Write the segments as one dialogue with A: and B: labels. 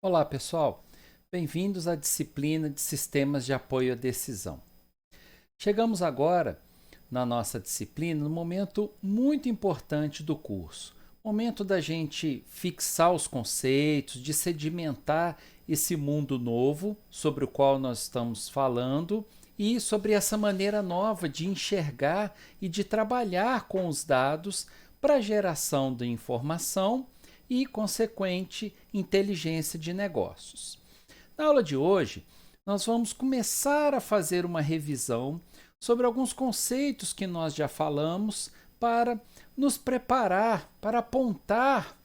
A: Olá, pessoal. Bem-vindos à disciplina de Sistemas de Apoio à Decisão. Chegamos agora, na nossa disciplina, num momento muito importante do curso. Momento da gente fixar os conceitos, de sedimentar esse mundo novo sobre o qual nós estamos falando e sobre essa maneira nova de enxergar e de trabalhar com os dados para a geração de informação e consequente inteligência de negócios. Na aula de hoje, nós vamos começar a fazer uma revisão sobre alguns conceitos que nós já falamos para nos preparar, para apontar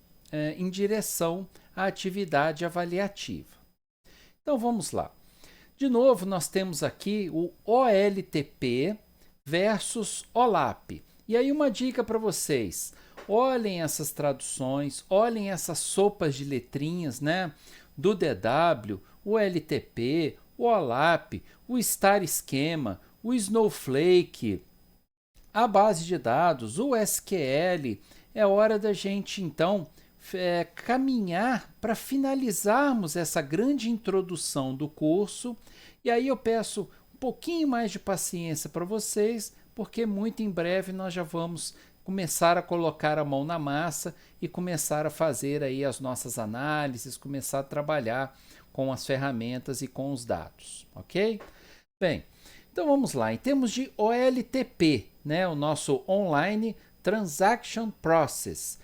A: em direção à atividade avaliativa. Então vamos lá. De novo, nós temos aqui o OLTP versus OLAP. E aí uma dica para vocês. Olhem essas traduções, olhem essas sopas de letrinhas, né? Do DW, o LTP, o OLAP, o Star Schema, o Snowflake, a base de dados, o SQL. É hora da gente, então, caminhar para finalizarmos essa grande introdução do curso. E aí eu peço um pouquinho mais de paciência para vocês, porque muito em breve nós já vamos começar a colocar a mão na massa e começar a fazer aí as nossas análises, começar a trabalhar com as ferramentas e com os dados, ok? Bem, então vamos lá. Em termos de OLTP, né, o nosso Online Transaction Process,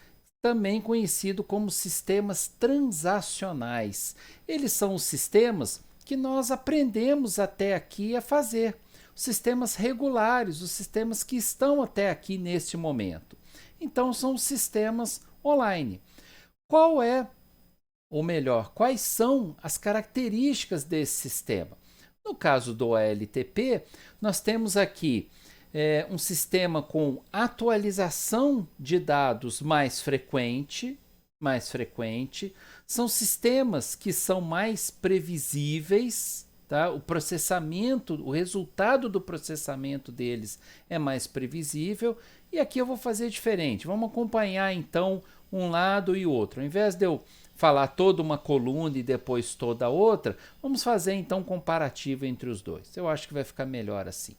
A: também conhecido como sistemas transacionais. Eles são os sistemas que nós aprendemos até aqui a fazer. Os sistemas regulares, os sistemas que estão até aqui neste momento. Então, são os sistemas online. Qual é, ou melhor, quais são as características desse sistema? No caso do OLTP, nós temos aqui um sistema com atualização de dados mais frequente, são sistemas que são mais previsíveis, tá? O processamento, o resultado do processamento deles é mais previsível. E aqui eu vou fazer diferente. Vamos acompanhar então um lado e outro. Ao invés de eu falar toda uma coluna e depois toda a outra, vamos fazer então um comparativo entre os dois. Eu acho que vai ficar melhor assim.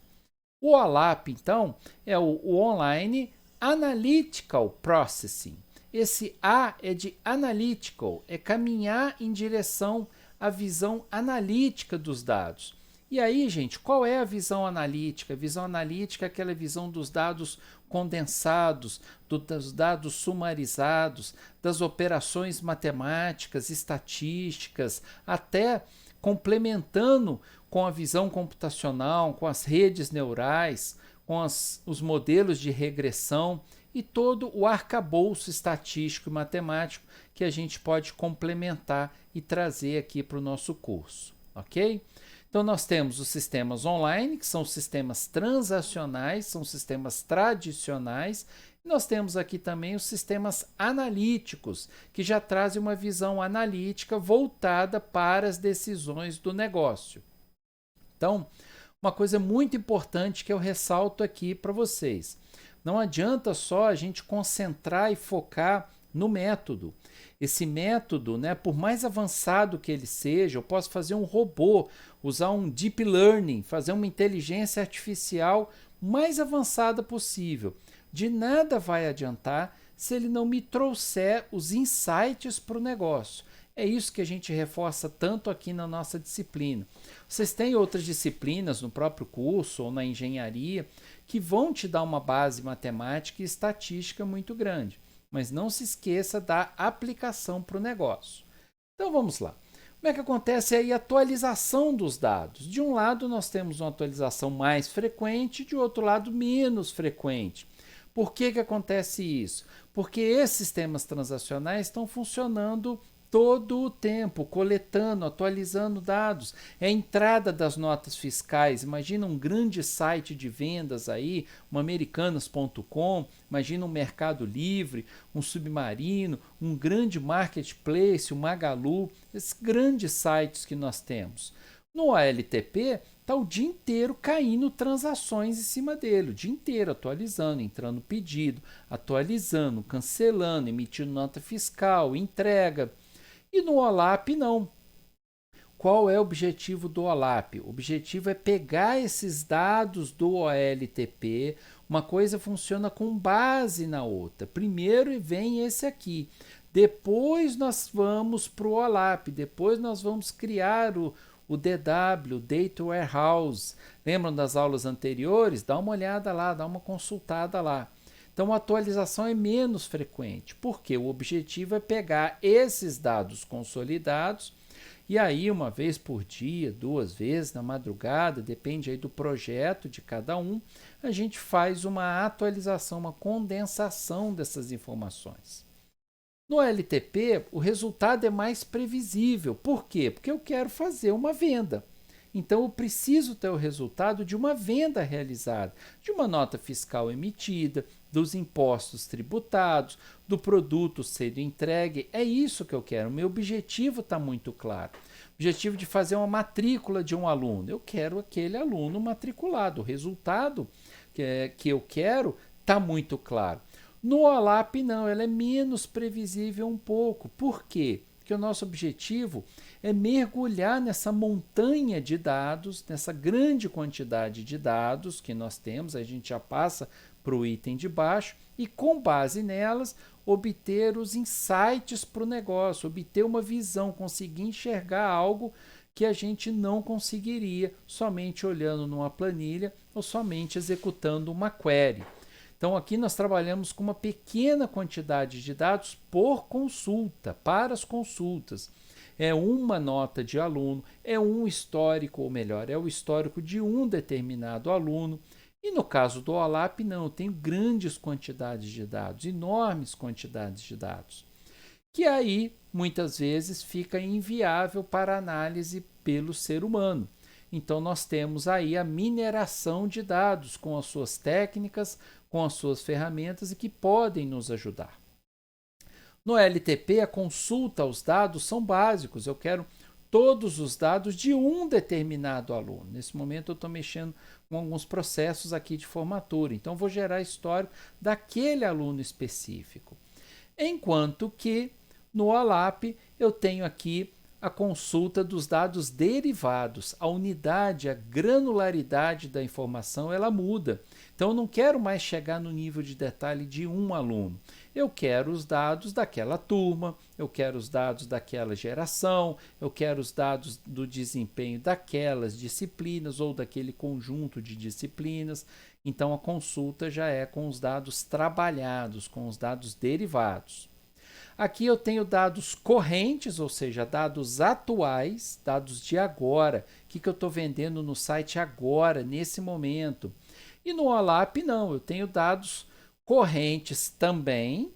A: O OLAP, então, é o Online Analytical Processing. Esse A é de analytical, é caminhar em direção à visão analítica dos dados. E aí, gente, qual é a visão analítica? A visão analítica é aquela visão dos dados condensados, dos dados sumarizados, das operações matemáticas, estatísticas, até complementando com a visão computacional, com as redes neurais, com os modelos de regressão e todo o arcabouço estatístico e matemático que a gente pode complementar e trazer aqui para o nosso curso, ok? Então, nós temos os sistemas online, que são sistemas transacionais, são sistemas tradicionais. E nós temos aqui também os sistemas analíticos, que já trazem uma visão analítica voltada para as decisões do negócio. Então, uma coisa muito importante que eu ressalto aqui para vocês. Não adianta só a gente concentrar e focar no método. Esse método, né, por mais avançado que ele seja, eu posso fazer um robô, usar um deep learning, fazer uma inteligência artificial mais avançada possível. De nada vai adiantar se ele não me trouxer os insights para o negócio. É isso que a gente reforça tanto aqui na nossa disciplina. Vocês têm outras disciplinas no próprio curso ou na engenharia que vão te dar uma base matemática e estatística muito grande. Mas não se esqueça da aplicação para o negócio. Então vamos lá. Como é que acontece aí a atualização dos dados? De um lado nós temos uma atualização mais frequente, de outro lado menos frequente. Por que acontece isso? Porque esses sistemas transacionais estão funcionando todo o tempo, coletando, atualizando dados. É a entrada das notas fiscais. Imagina um grande site de vendas aí, um americanas.com, imagina um Mercado Livre, um Submarino, um grande marketplace, um Magalu, esses grandes sites que nós temos. No ALTP, está o dia inteiro caindo transações em cima dele, o dia inteiro atualizando, entrando pedido, atualizando, cancelando, emitindo nota fiscal, entrega. E no OLAP não. Qual é o objetivo do OLAP? O objetivo é pegar esses dados do OLTP, uma coisa funciona com base na outra. Primeiro vem esse aqui, depois nós vamos para o OLAP, depois nós vamos criar o DW, Data Warehouse. Lembram das aulas anteriores? Dá uma olhada lá, dá uma consultada lá. Então a atualização é menos frequente, porque o objetivo é pegar esses dados consolidados e aí, uma vez por dia, 2 vezes na madrugada, depende aí do projeto de cada um, a gente faz uma atualização, uma condensação dessas informações. No LTP, o resultado é mais previsível. Por quê? Porque eu quero fazer uma venda. Então, eu preciso ter o resultado de uma venda realizada, de uma nota fiscal emitida, dos impostos tributados, do produto sendo entregue. É isso que eu quero. O meu objetivo está muito claro. O objetivo de fazer uma matrícula de um aluno. Eu quero aquele aluno matriculado. O resultado que eu quero está muito claro. No OLAP, não, ela é menos previsível um pouco. Por quê? Porque o nosso objetivo é mergulhar nessa montanha de dados, nessa grande quantidade de dados que nós temos, a gente já passa para o item de baixo, e com base nelas, obter os insights para o negócio, obter uma visão, conseguir enxergar algo que a gente não conseguiria somente olhando numa planilha ou somente executando uma query. Então, aqui nós trabalhamos com uma pequena quantidade de dados por consulta, para as consultas. É uma nota de aluno, é um histórico, ou melhor, é o histórico de um determinado aluno. E no caso do OLAP, não, eu tenho grandes quantidades de dados, enormes quantidades de dados, que aí, muitas vezes, fica inviável para análise pelo ser humano. Então, nós temos aí a mineração de dados com as suas técnicas, com as suas ferramentas e que podem nos ajudar. No LTP, a consulta aos dados são básicos. Eu quero todos os dados de um determinado aluno. Nesse momento, eu estou mexendo com alguns processos aqui de formatura. Então, vou gerar histórico daquele aluno específico. Enquanto que no OLAP, eu tenho aqui a consulta dos dados derivados. A unidade, a granularidade da informação, ela muda. Então, eu não quero mais chegar no nível de detalhe de um aluno. Eu quero os dados daquela turma, eu quero os dados daquela geração, eu quero os dados do desempenho daquelas disciplinas ou daquele conjunto de disciplinas. Então, a consulta já é com os dados trabalhados, com os dados derivados. Aqui eu tenho dados correntes, ou seja, dados atuais, dados de agora. O que eu estou vendendo no site agora, nesse momento. E no OLAP não, eu tenho dados correntes também,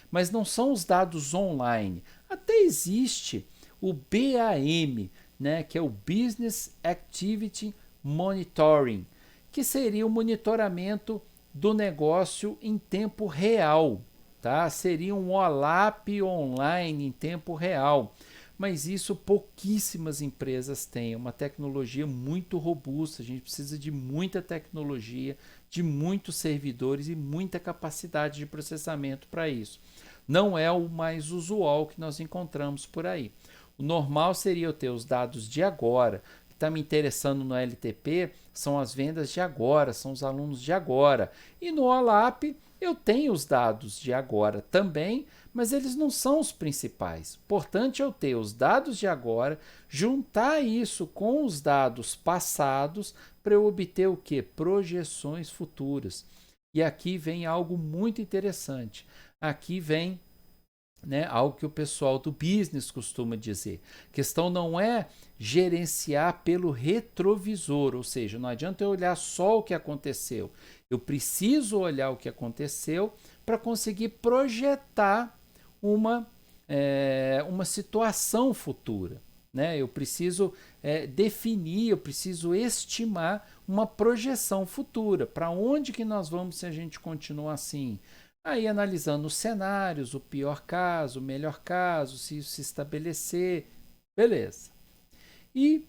A: mas não são os dados online. Até existe o BAM, né, que é o Business Activity Monitoring, que seria o monitoramento do negócio em tempo real. Tá? Seria um OLAP online em tempo real, mas isso pouquíssimas empresas têm, uma tecnologia muito robusta, a gente precisa de muita tecnologia, de muitos servidores e muita capacidade de processamento para isso. Não é o mais usual que nós encontramos por aí. O normal seria eu ter os dados de agora. O que está me interessando no LTP são as vendas de agora, são os alunos de agora. E no OLAP eu tenho os dados de agora também, mas eles não são os principais. Portanto, eu ter os dados de agora, juntar isso com os dados passados para eu obter o que? Projeções futuras. E aqui vem algo muito interessante. Aqui vem, né, algo que o pessoal do business costuma dizer. A questão não é gerenciar pelo retrovisor, ou seja, não adianta eu olhar só o que aconteceu. Eu preciso olhar o que aconteceu para conseguir projetar uma situação futura. Né? Eu preciso definir, eu preciso estimar uma projeção futura. Para onde que nós vamos se a gente continuar assim? Aí analisando os cenários, o pior caso, o melhor caso, se isso se estabelecer, beleza. E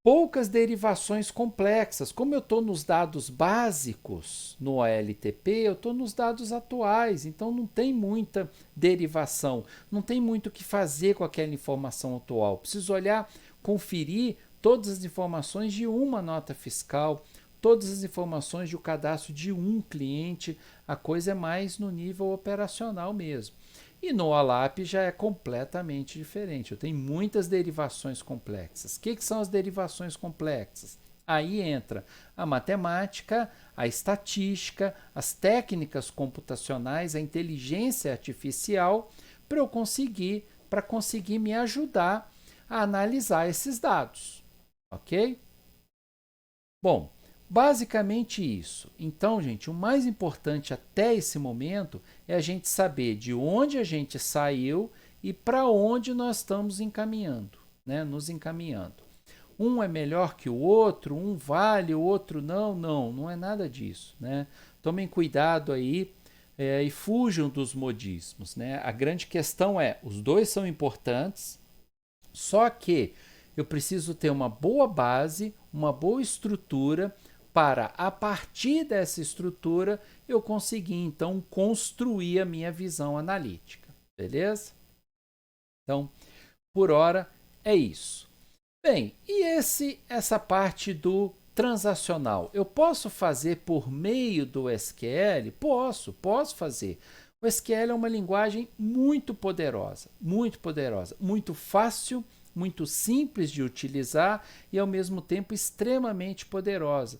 A: poucas derivações complexas. Como eu estou nos dados básicos no OLTP, eu estou nos dados atuais, então não tem muita derivação, não tem muito o que fazer com aquela informação atual. Preciso olhar, conferir todas as informações de uma nota fiscal, todas as informações do cadastro de um cliente, a coisa é mais no nível operacional mesmo. E no OLAP já é completamente diferente. Eu tenho muitas derivações complexas. O que são as derivações complexas? Aí entra a matemática, a estatística, as técnicas computacionais, a inteligência artificial para conseguir me ajudar a analisar esses dados, ok? Bom, basicamente isso. Então, gente, o mais importante até esse momento é a gente saber de onde a gente saiu e para onde nós estamos encaminhando, né? Nos encaminhando. Um é melhor que o outro, um vale, o outro não, não é nada disso, né? Tomem cuidado aí e fujam dos modismos, né? A grande questão é, os dois são importantes, só que eu preciso ter uma boa base, uma boa estrutura para, a partir dessa estrutura, eu conseguir então construir a minha visão analítica. Beleza? Então, por hora é isso. Bem, e essa parte do transacional, eu posso fazer por meio do SQL? Posso fazer. O SQL é uma linguagem muito poderosa, muito fácil, muito simples de utilizar e ao mesmo tempo extremamente poderosa.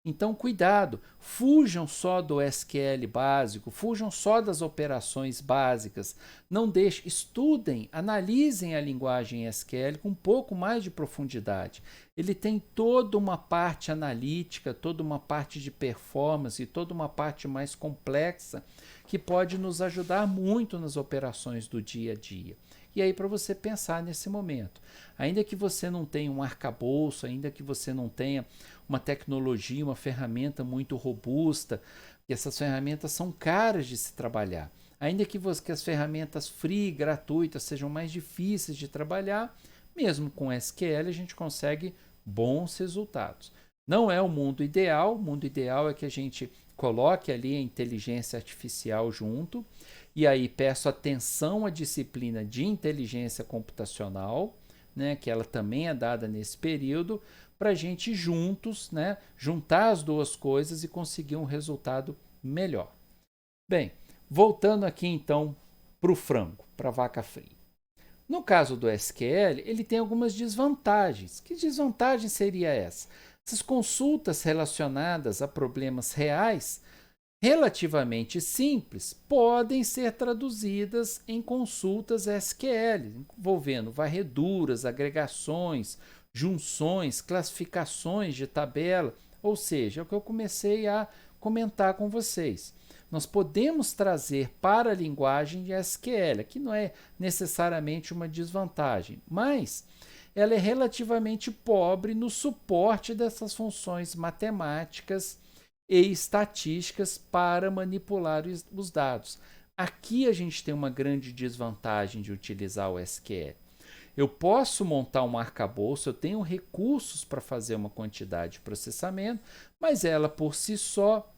A: Então, cuidado, fujam só do SQL básico, fujam só das operações básicas. Não deixem, estudem, analisem a linguagem SQL com um pouco mais de profundidade. Ele tem toda uma parte analítica, toda uma parte de performance, toda uma parte mais complexa que pode nos ajudar muito nas operações do dia a dia. E aí, para você pensar nesse momento, ainda que você não tenha um arcabouço, ainda que você não tenha uma tecnologia, uma ferramenta muito robusta, e essas ferramentas são caras de se trabalhar. Ainda que as ferramentas free, gratuitas, sejam mais difíceis de trabalhar, mesmo com SQL a gente consegue bons resultados. Não é o mundo ideal é que a gente coloque ali a inteligência artificial junto, e aí peço atenção à disciplina de inteligência computacional, né, que ela também é dada nesse período, para a gente juntos, né, juntar as duas coisas e conseguir um resultado melhor. Bem, voltando aqui então para o frango, para a vaca fria. No caso do SQL, ele tem algumas desvantagens. Que desvantagem seria essa? Essas consultas relacionadas a problemas reais, relativamente simples, podem ser traduzidas em consultas SQL, envolvendo varreduras, agregações, junções, classificações de tabela, ou seja, é o que eu comecei a comentar com vocês. Nós podemos trazer para a linguagem de SQL, que não é necessariamente uma desvantagem, mas ela é relativamente pobre no suporte dessas funções matemáticas e estatísticas para manipular os dados. Aqui a gente tem uma grande desvantagem de utilizar o SQL. Eu posso montar um arcabouço, eu tenho recursos para fazer uma quantidade de processamento, mas ela por si só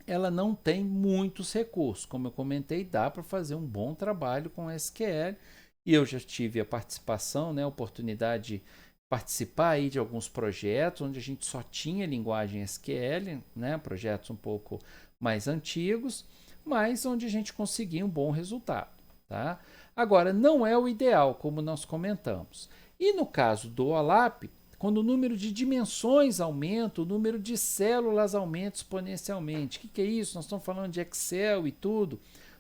A: ela não tem muitos recursos. Como eu comentei, dá para fazer um bom trabalho com SQL e eu já tive a participação, né, a oportunidade de participar aí de alguns projetos onde a gente só tinha linguagem SQL, né, projetos um pouco mais antigos, mas onde a gente conseguia um bom resultado. Tá? Agora, não é o ideal, como nós comentamos. E no caso do OLAP, quando o número de dimensões aumenta, o número de células aumenta exponencialmente. O que é isso? Nós estamos falando de Excel e tudo.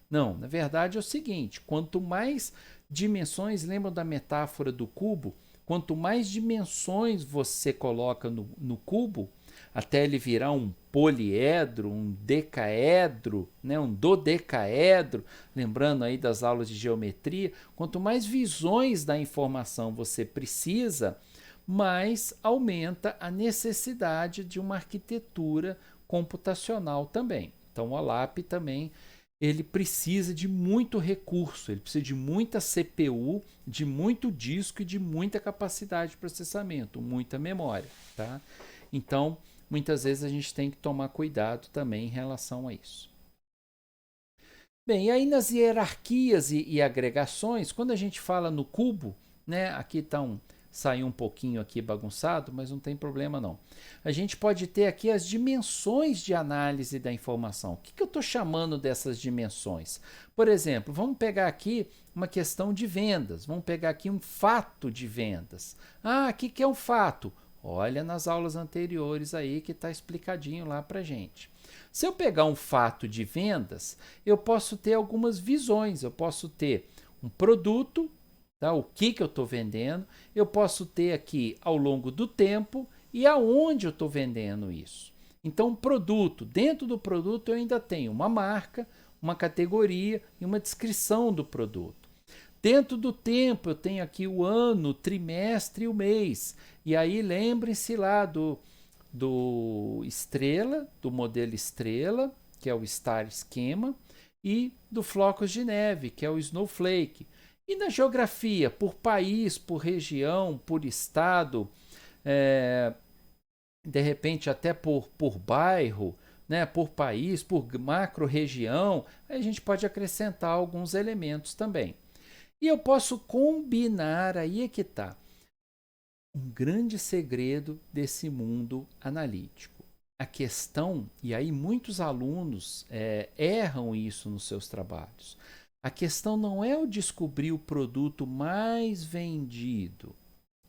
A: Não, na verdade é o seguinte, quanto mais dimensões, lembram da metáfora do cubo? Quanto mais dimensões você coloca no cubo, até ele virar um poliedro, um decaedro, né, um dodecaedro, lembrando aí das aulas de geometria, quanto mais visões da informação você precisa, mais aumenta a necessidade de uma arquitetura computacional também. Então o OLAP também ele precisa de muito recurso, ele precisa de muita CPU, de muito disco e de muita capacidade de processamento, muita memória, tá? Então, muitas vezes a gente tem que tomar cuidado também em relação a isso. Bem, e aí nas hierarquias e agregações, quando a gente fala no cubo, né, aqui está saiu um pouquinho aqui bagunçado, mas não tem problema não. A gente pode ter aqui as dimensões de análise da informação. O que eu estou chamando dessas dimensões? Por exemplo, vamos pegar aqui uma questão de vendas, vamos pegar aqui um fato de vendas. Ah, o que é um fato? Olha nas aulas anteriores aí que está explicadinho lá para gente. Se eu pegar um fato de vendas, eu posso ter algumas visões. Eu posso ter um produto, tá? O que eu estou vendendo. Eu posso ter aqui ao longo do tempo e aonde eu estou vendendo isso. Então, um produto, dentro do produto eu ainda tenho uma marca, uma categoria e uma descrição do produto. Dentro do tempo eu tenho aqui o ano, o trimestre e o mês. E aí lembrem-se lá do estrela, do modelo estrela, que é o Star Schema, e do flocos de neve, que é o Snowflake. E na geografia, por país, por região, por estado, de repente até por bairro, né, por país, por macro-região, a gente pode acrescentar alguns elementos também. E eu posso combinar, aí é que está um grande segredo desse mundo analítico. A questão, e aí muitos alunos erram isso nos seus trabalhos, a questão não é o descobrir o produto mais vendido.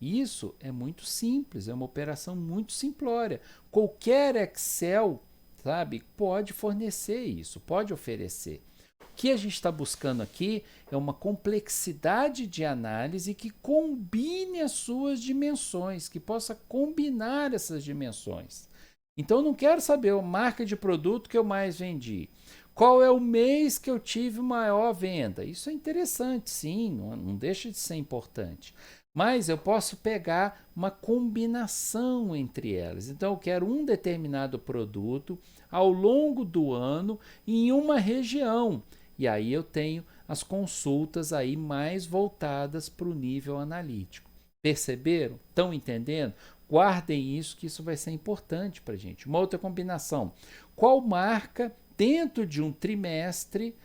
A: Isso é muito simples, é uma operação muito simplória. Qualquer Excel, sabe, pode fornecer isso, pode oferecer. O que a gente está buscando aqui é uma complexidade de análise que combine as suas dimensões, que possa combinar essas dimensões. Então, eu não quero saber a marca de produto que eu mais vendi. Qual é o mês que eu tive maior venda? Isso é interessante, sim, não deixa de ser importante. Mas eu posso pegar uma combinação entre elas. Então, eu quero um determinado produto ao longo do ano em uma região. E aí eu tenho as consultas aí mais voltadas para o nível analítico. Perceberam? Estão entendendo? Guardem isso, que isso vai ser importante para a gente. Uma outra combinação. Qual marca dentro de um trimestre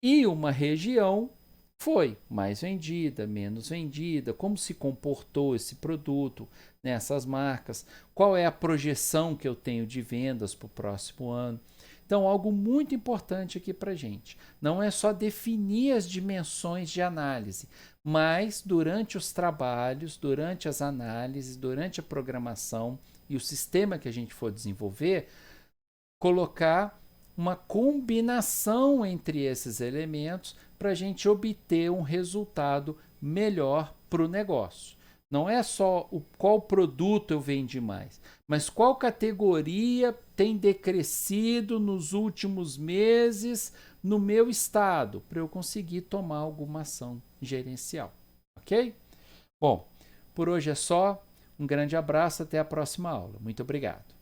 A: e uma região foi mais vendida, menos vendida, como se comportou esse produto nessas marcas, qual é a projeção que eu tenho de vendas para o próximo ano. Então, algo muito importante aqui para a gente. Não é só definir as dimensões de análise, mas durante os trabalhos, durante as análises, durante a programação e o sistema que a gente for desenvolver, colocar uma combinação entre esses elementos para a gente obter um resultado melhor para o negócio. Não é só qual produto eu vendi mais, mas qual categoria tem decrescido nos últimos meses no meu estado, para eu conseguir tomar alguma ação gerencial. Ok? Bom, por hoje é só. Um grande abraço, até a próxima aula. Muito obrigado.